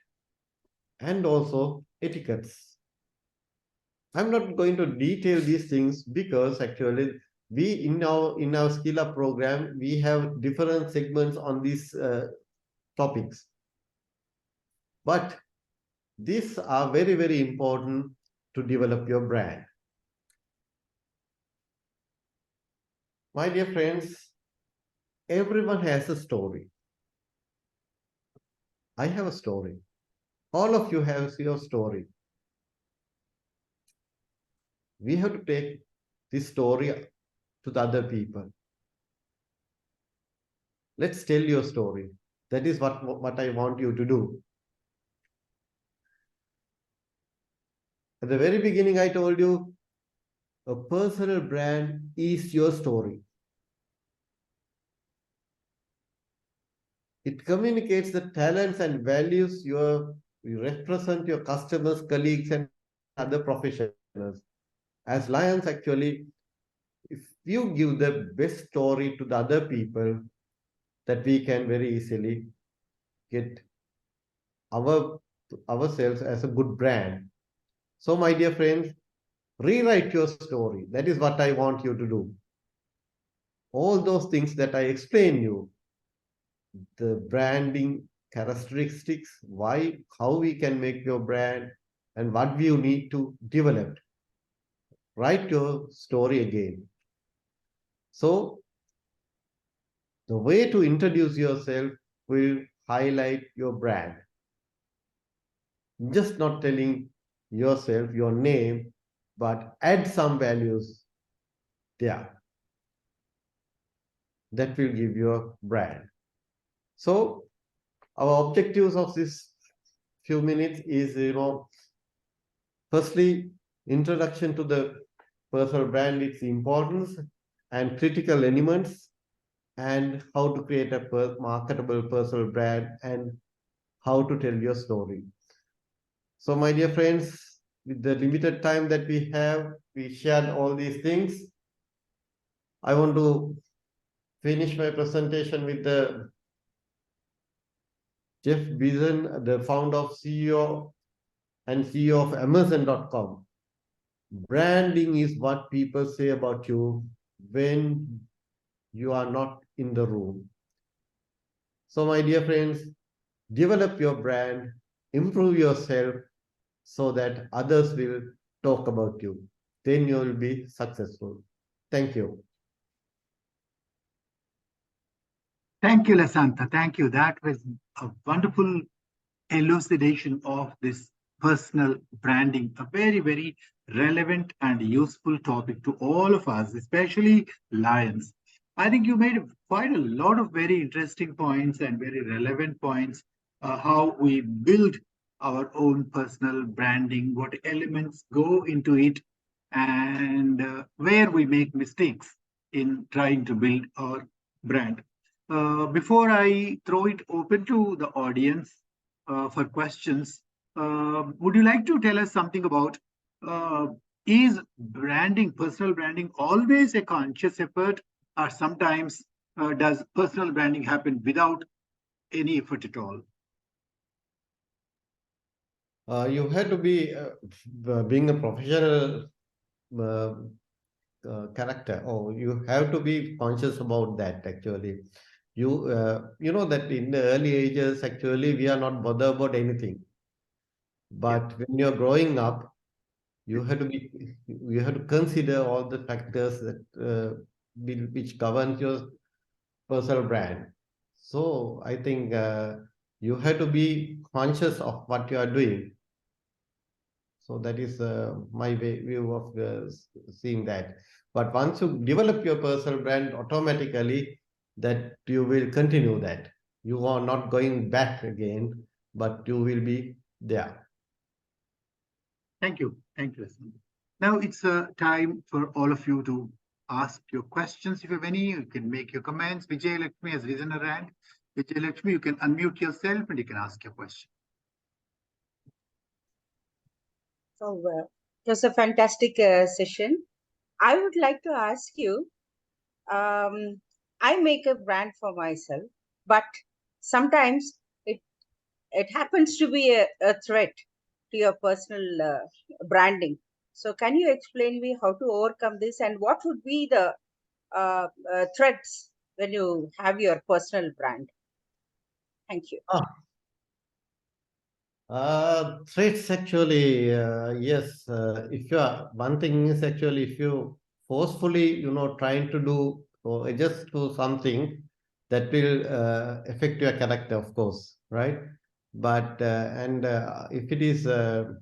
and also etiquettes. I'm not going to detail these things because actually we in our SkillUP program, we have different segments on these topics. But these are very, very important to develop your brand. My dear friends, everyone has a story. I have a story. All of you have your story. We have to take this story to the other people. Let's tell your story. That is what I want you to do. At the very beginning, I told you, a personal brand is your story. It communicates the talents and values you represent your customers, colleagues, and other professionals. As Lions, actually, if you give the best story to the other people, that we can very easily get ourselves as a good brand. So, my dear friends, rewrite your story. That is what I want you to do. All those things that I explain you, the branding characteristics, how we can make your brand, and what you need to develop. Write your story again. So, the way to introduce yourself will highlight your brand. Just not telling yourself your name, but add some values there. That will give you a brand. So our objectives of this few minutes is, firstly, introduction to the personal brand, its importance and critical elements, and how to create a marketable personal brand, and how to tell your story. So my dear friends, with the limited time that we have, we shared all these things. I want to finish my presentation with the Jeff Bezos, the founder of CEO and CEO of Amazon.com. Branding is what people say about you when you are not in the room. So my dear friends, develop your brand, improve yourself so that others will talk about you. Then you will be successful. Thank you. Thank you, Lasantha. Thank you. That was a wonderful elucidation of this personal branding, a very, very relevant and useful topic to all of us, especially Lions. I think you made quite a lot of very interesting points and very relevant points, how we build our own personal branding, what elements go into it, and where we make mistakes in trying to build our brand. Before I throw it open to the audience for questions, would you like to tell us something about is branding, personal branding, always a conscious effort, or sometimes does personal branding happen without any effort at all? You have to be being a professional character, or you have to be conscious about that. Actually, you know that in the early ages, actually, we are not bothered about anything. But when you're growing up, you have to be, you have to consider all the factors that which governs your personal brand. So I think you have to be conscious of what you are doing. So that is my view of seeing that. But once you develop your personal brand, automatically that you will continue that. You are not going back again, but you will be there. Thank you. Thank you, Hassan. Now it's time for all of you to ask your questions. If you have any, you can make your comments. Vijay Lakshmi has risen her hand. Vijay Lakshmi, you can unmute yourself and you can ask your question. So, it was a fantastic session. I would like to ask you, I make a brand for myself, but sometimes it happens to be a threat to your personal branding. So can you explain me how to overcome this, and what would be the threats when you have your personal brand? Thank you. Threats actually, yes. If you are, one thing is actually if you forcefully, trying to do or adjust to something that will affect your character, of course, right? But if it is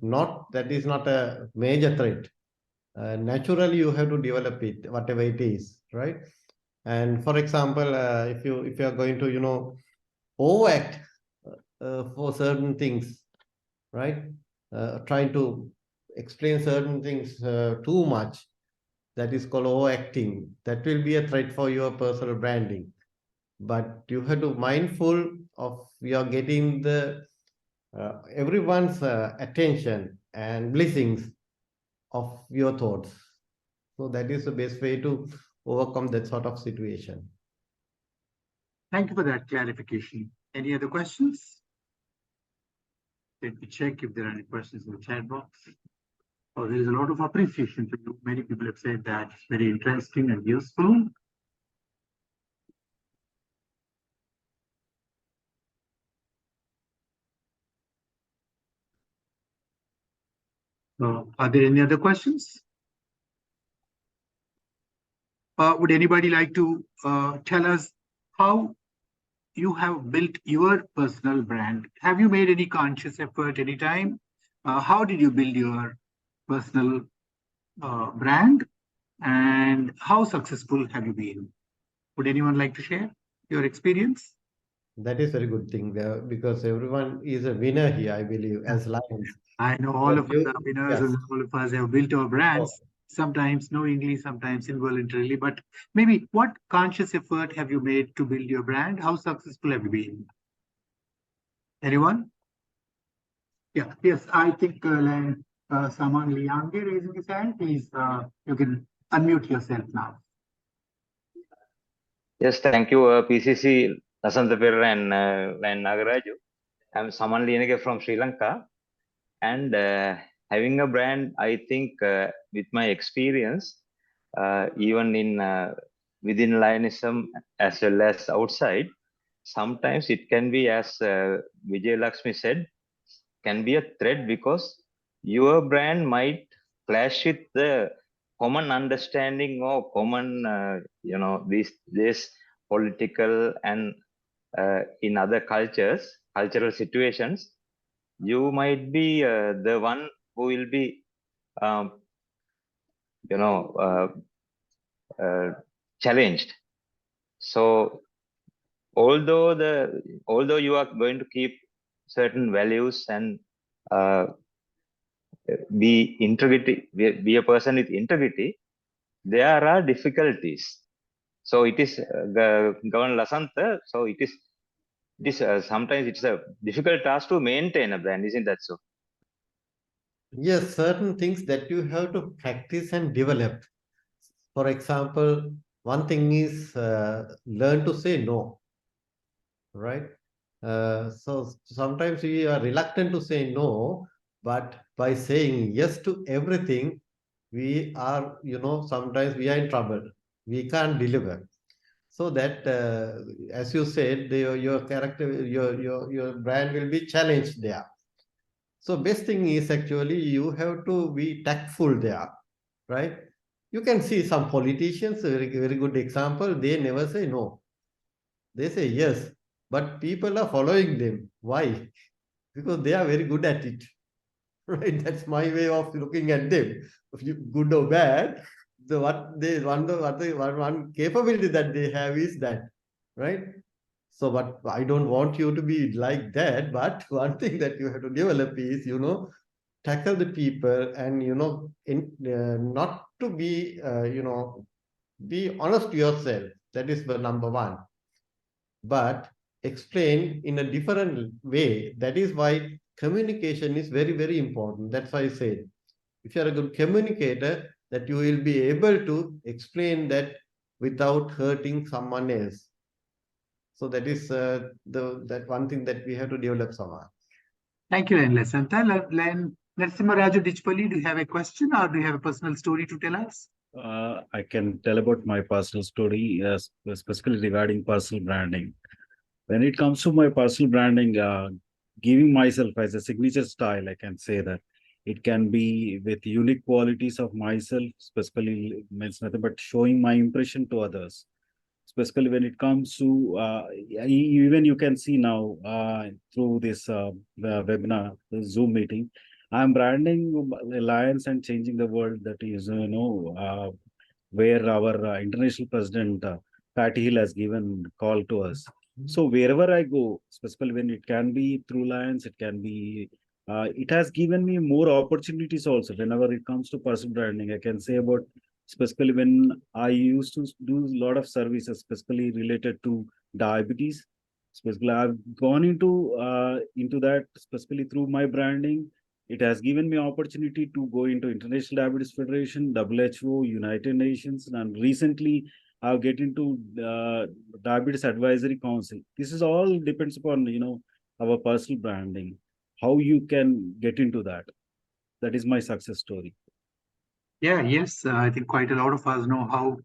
not, that is not a major threat. Naturally, you have to develop it, whatever it is, right? And for example, if you are going to, overact for certain things, right? Trying to explain certain things too much, that is called overacting. That will be a threat for your personal branding. But you have to mindful of you are getting the everyone's attention and blessings of your thoughts. So that is the best way to overcome that sort of situation. Thank you for that clarification. Any other questions? Let me check if there are any questions in the chat box. Oh, there is a lot of appreciation for you. Many people have said that it's very interesting and useful. Are there any other questions? Would anybody like to tell us how you have built your personal brand? Have you made any conscious effort anytime? How did you build your personal brand? And how successful have you been? Would anyone like to share your experience? That is a very good thing there, because everyone is a winner here, I believe, as lions. I know all But of us are winners, yes. and all of us have built our brands, sometimes knowingly, sometimes involuntarily. But maybe what conscious effort have you made to build your brand? How successful have you been? Anyone? Yeah, yes, I think someone Liange raising his hand. Please, you can unmute yourself now. Yes, thank you, PCC, Nasantapir and nagaRAJU. I'm Saman Liange from Sri Lanka. And having a brand, I think with my experience, even in within Lionism as well as outside, sometimes it can be, as Vijay Lakshmi said, can be a threat, because your brand might clash with the common understanding or common, this political and in other cultural situations. You might be the one who will be, you know, challenged. So although you are going to keep certain values and uh, be a person with integrity, there are difficulties. So it is Governor Lasantha. So sometimes it's a difficult task to maintain a brand, isn't that so? Yes, certain things that you have to practice and develop. For example, one thing is learn to say no, right? So sometimes we are reluctant to say no, but by saying yes to everything, we are, sometimes we are in trouble. We can't deliver. So that, as you said, your character, your brand will be challenged there. So best thing is actually you have to be tactful there, right? You can see some politicians, very good example, they never say no. They say yes, but people are following them. Why? Because they are very good at it, right? That's my way of looking at them. If you good or bad, one capability that they have is that, right? So, but I don't want you to be like that. But one thing that you have to develop is, tackle the people and, not to be, be honest to yourself. That is the number one. But explain in a different way. That is why communication is very, very important. That's why I said, if you are a good communicator, that you will be able to explain that without hurting someone else. So that is that one thing that we have to develop somehow. Thank you, Len Lasantha. Len nagaRAJU Dijpalli, do you have a question or do you have a personal story to tell us? I can tell about my personal story, specifically regarding personal branding. When it comes to my personal branding, giving myself as a signature style, I can say that it can be with unique qualities of myself, specifically means nothing but showing my impression to others. Specifically when it comes to even you can see now through this webinar, the Zoom meeting, I'm branding alliance and changing the world. That is, where our international president Patty Hill has given call to us. So wherever I go, especially when it can be through Lions, it can be. It has given me more opportunities also. Whenever it comes to personal branding, I can say about specifically when I used to do a lot of services, specifically related to diabetes. Specifically, I've gone into that specifically through my branding. It has given me opportunity to go into International Diabetes Federation, WHO, United Nations, and recently I'll get into Diabetes Advisory Council. This is all depends upon our personal branding, how you can get into that. That is my success story. Yeah, yes, I think quite a lot of us know how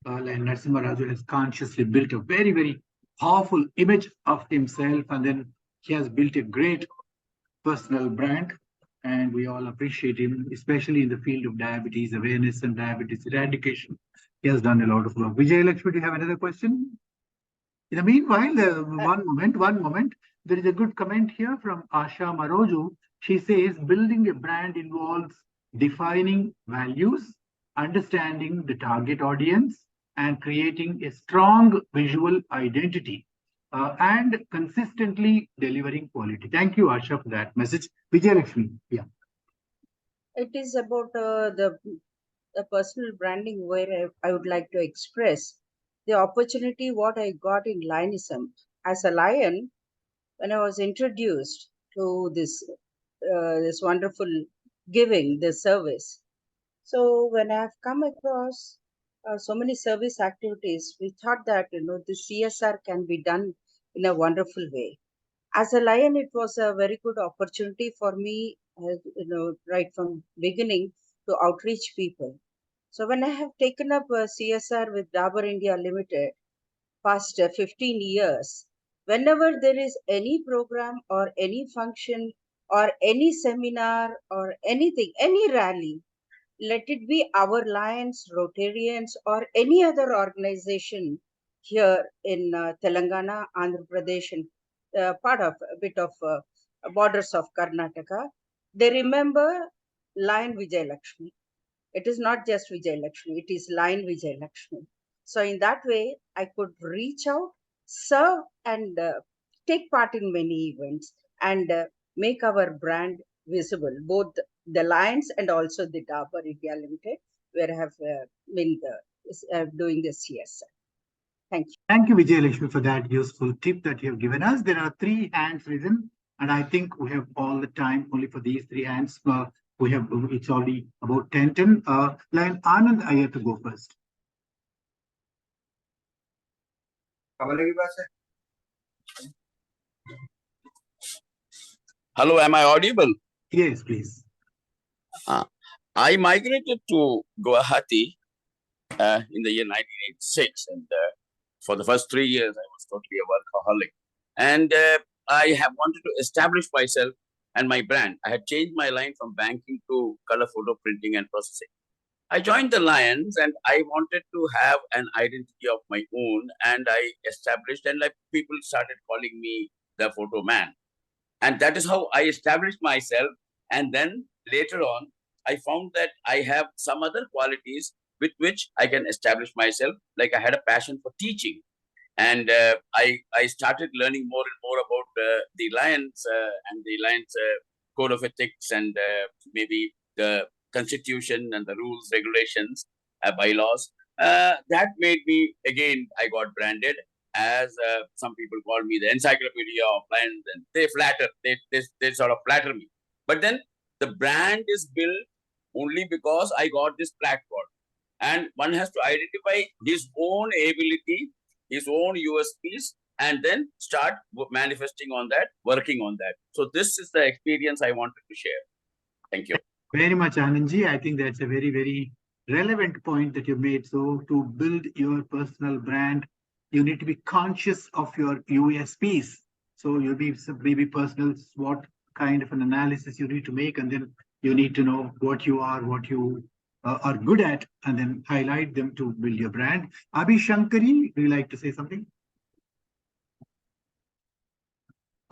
Len nagaRAJU has consciously built a very, very powerful image of himself, and then he has built a great personal brand, and we all appreciate him, especially in the field of diabetes awareness and diabetes eradication. He has done a lot of work. Vijay Lakshmi, do you have another question? In the meanwhile, one moment. There is a good comment here from Asha Maroju. She says, building a brand involves defining values, understanding the target audience, and creating a strong visual identity, and consistently delivering quality. Thank you, Asha, for that message. Vijay Lakshmi, yeah. It is about the personal branding where I would like to express the opportunity what I got in Lionism. As a lion, when I was introduced to this wonderful giving, this service. So when I have come across so many service activities, we thought that the CSR can be done in a wonderful way. As a lion, it was a very good opportunity for me, right from beginning to outreach people. So when I have taken up CSR with Dabur India Limited, past 15 years, whenever there is any program or any function or any seminar or anything, any rally, let it be our Lions, Rotarians, or any other organization here in Telangana, Andhra Pradesh, and part of a bit of borders of Karnataka, they remember Lion Vijay Lakshmi. It is not just Vijay Lakshmi, it is Lion Vijay Lakshmi. So in that way, I could reach out, serve, and take part in many events and make our brand visible, both the Lions and also the Dabur India Limited, where I have been doing the CSR. Thank you. Thank you, Vijayalakshmi, for that useful tip that you have given us. There are 3 hands risen, and I think we have all the time only for these 3 hands. It's already about 10:10. Lion Anand, I have to go first. Hello, am I audible? Yes, please. I migrated to Guwahati in the year 1986, and for the first 3 years, I was totally a workaholic. And I have wanted to establish myself and my brand. I had changed my line from banking to color photo printing and processing. I joined the Lions, and I wanted to have an identity of my own, and I established, and like people started calling me the photo man. And that is how I established myself. And then later on, I found that I have some other qualities with which I can establish myself. Like I had a passion for teaching. And I started learning more and more about the Lions and the Lions code of ethics and maybe the constitution and the rules, regulations, bylaws. That made me, again, I got branded as some people call me the encyclopedia of Lions, and they flatter, they sort of flatter me. But then the brand is built only because I got this platform. And one has to identify his own ability, his own USPs, and then start manifesting on that, working on that. So this is the experience I wanted to share. Thank you. Very much, Anandji. I think that's a very, very relevant point that you made. So to build your personal brand, you need to be conscious of your USPs. So you'll be maybe personal, what kind of an analysis you need to make, and then you need to know what you are, what you are good at, and then highlight them to build your brand. Abhi Shankari, do you like to say something?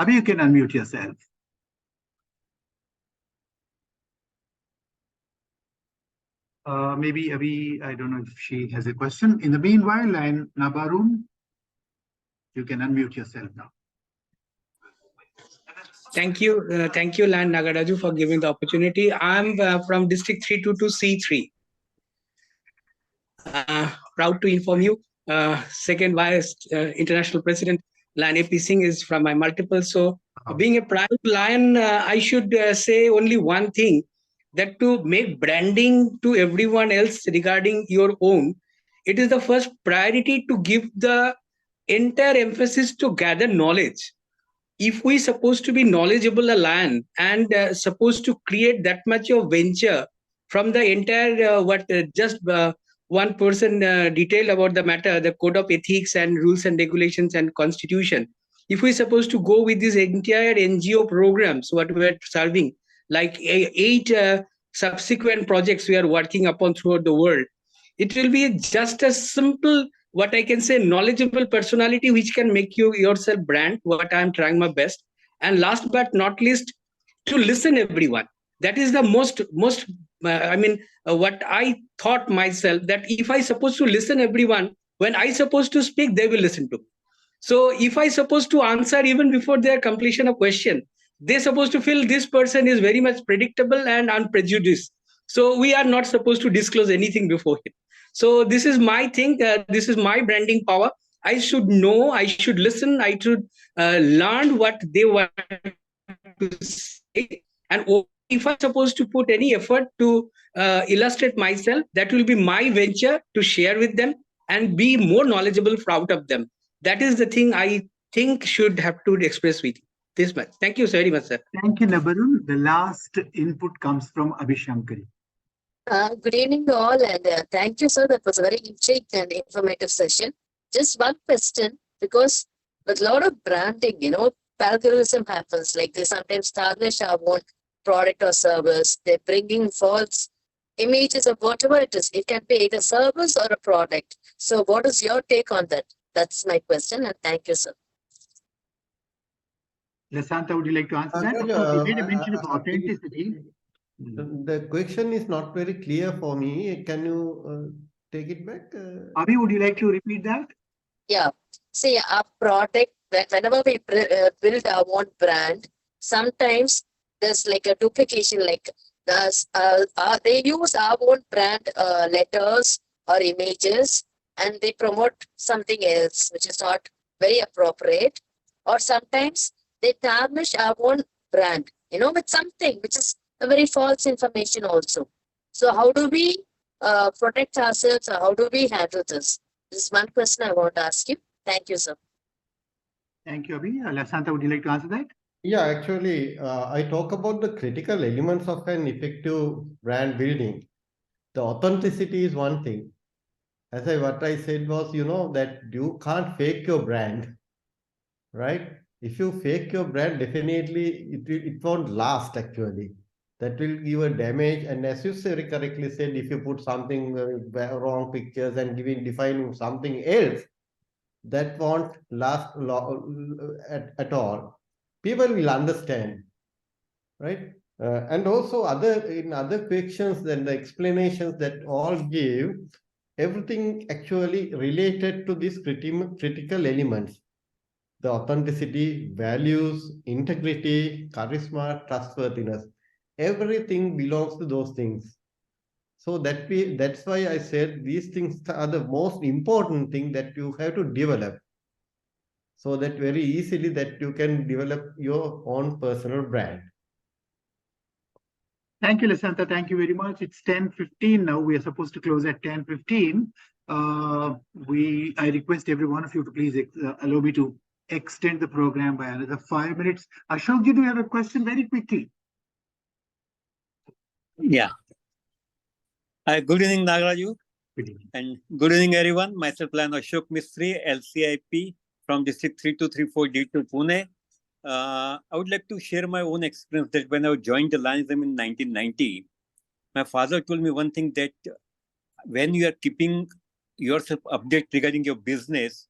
Abhi, you can unmute yourself. Maybe Abhi, I don't know if she has a question. In the meanwhile, and Nabarun, you can unmute yourself now. Thank you, Land nagaRAJU, for giving the opportunity. I'm from District 322C3. Proud to inform you, second Vice International President Lion AP Singh is from my multiple. So, being a proud Lion, I should say only one thing, that to make branding to everyone else regarding your own, it is the first priority to give the entire emphasis to gather knowledge. If we supposed to be knowledgeable a Lion and supposed to create that much of venture from the entire one person detailed about the matter, the code of ethics and rules and regulations and constitution. If we supposed to go with this entire NGO programs, what we are serving, like 8 subsequent projects we are working upon throughout the world, it will be just a simple, what I can say, knowledgeable personality which can make you yourself brand, what I'm trying my best. And last but not least, to listen everyone. That is the most what I thought myself, that if I supposed to listen everyone, when I supposed to speak, they will listen to me. So if I supposed to answer even before their completion of question, they supposed to feel this person is very much predictable and unprejudiced. So we are not supposed to disclose anything before him. So this is my thing. This is my branding power. I should know, I should listen, I should learn what they want to say. And if I'm supposed to put any effort to illustrate myself, that will be my venture to share with them and be more knowledgeable out of them. That is the thing I think should have to express with you. This much. Thank you very much, sir. Thank you, Nabarun. The last input comes from Abhi Shankari. Good evening to all, and thank you, sir. That was a very intriguing and informative session. Just one question, because with a lot of branding, plagiarism happens. Like they sometimes tarnish our own product or service. They're bringing false images of whatever it is. It can be either service or a product. So what is your take on that? That's my question, and thank you, sir. Lasantha, would you like to answer that? You made a mention of authenticity. The question is not very clear for me. Can you take it back. Abhi, would you like to repeat that? Yeah. See, our product, whenever we build our own brand, sometimes there's like a duplication, like they use our own brand letters or images and they promote something else, which is not very appropriate. Or sometimes they tarnish our own brand, with something which is a very false information also. So how do we protect ourselves, or how do we handle this? This is one question I want to ask you. Thank you, sir. Thank you, Abhi. Lasanta, would you like to answer that? Yeah, actually, I talk about the critical elements of an effective brand building. The authenticity is one thing. What I said was, that you can't fake your brand, right? If you fake your brand, definitely it won't last actually. That will give a damage. And as you very correctly said, if you put something wrong pictures and defining something else, that won't last at all. People will understand, right? And also in other questions, then the explanations that all give, everything actually related to these critical elements. The authenticity, values, integrity, charisma, trustworthiness. Everything belongs to those things. So that's why I said these things are the most important thing that you have to develop. So that very easily that you can develop your own personal brand. Thank you, Lasanta. Thank you very much. It's 10:15 now. We are supposed to close at 10:15. I request every one of you to please allow me to extend the program by another 5 minutes. Ashok, do you have a question very quickly? Yeah. Good evening, nagaRAJU. Good evening. And good evening, everyone. Myself, Ashok Mistry, LCIP from District 3234D2 Pune. I would like to share my own experience that when I joined the Lionism in 1990, my father told me one thing, that when you are keeping yourself updated regarding your business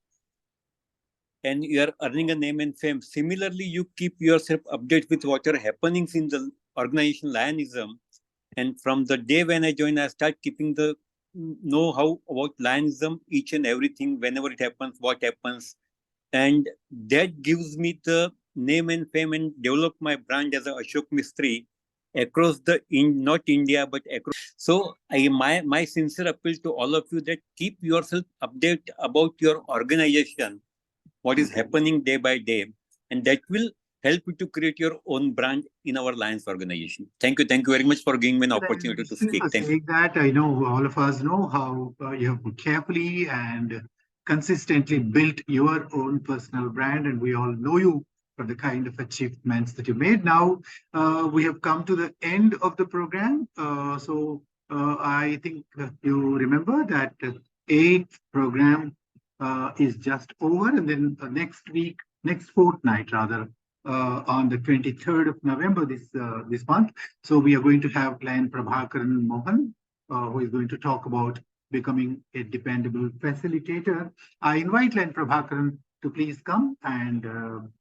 and you are earning a name and fame, similarly, you keep yourself updated with what are happenings in the organization Lionism. And from the day when I joined, I start keeping the know-how about Lionism, each and everything, whenever it happens, what happens. And that gives me the name and fame and develop my brand as a Ashok Mistry across not India, but across. So my sincere appeal to all of you that keep yourself updated about your organization, what is happening day by day, and that will help you to create your own brand in our Lions organization. Thank you. Thank you very much for giving me an opportunity to speak. Thank you. That I know all of us know how you have carefully and consistently built your own personal brand, and we all know you for the kind of achievements that you made. Now we have come to the end of the program. I think you remember that the 8th program is just over, and then next fortnight rather, on the 23rd of November this month. So we are going to have Lion Prabhakaran Mohan, who is going to talk about becoming a dependable facilitator. I invite Lion Prabhakaran to please come and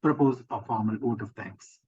propose a formal vote of thanks.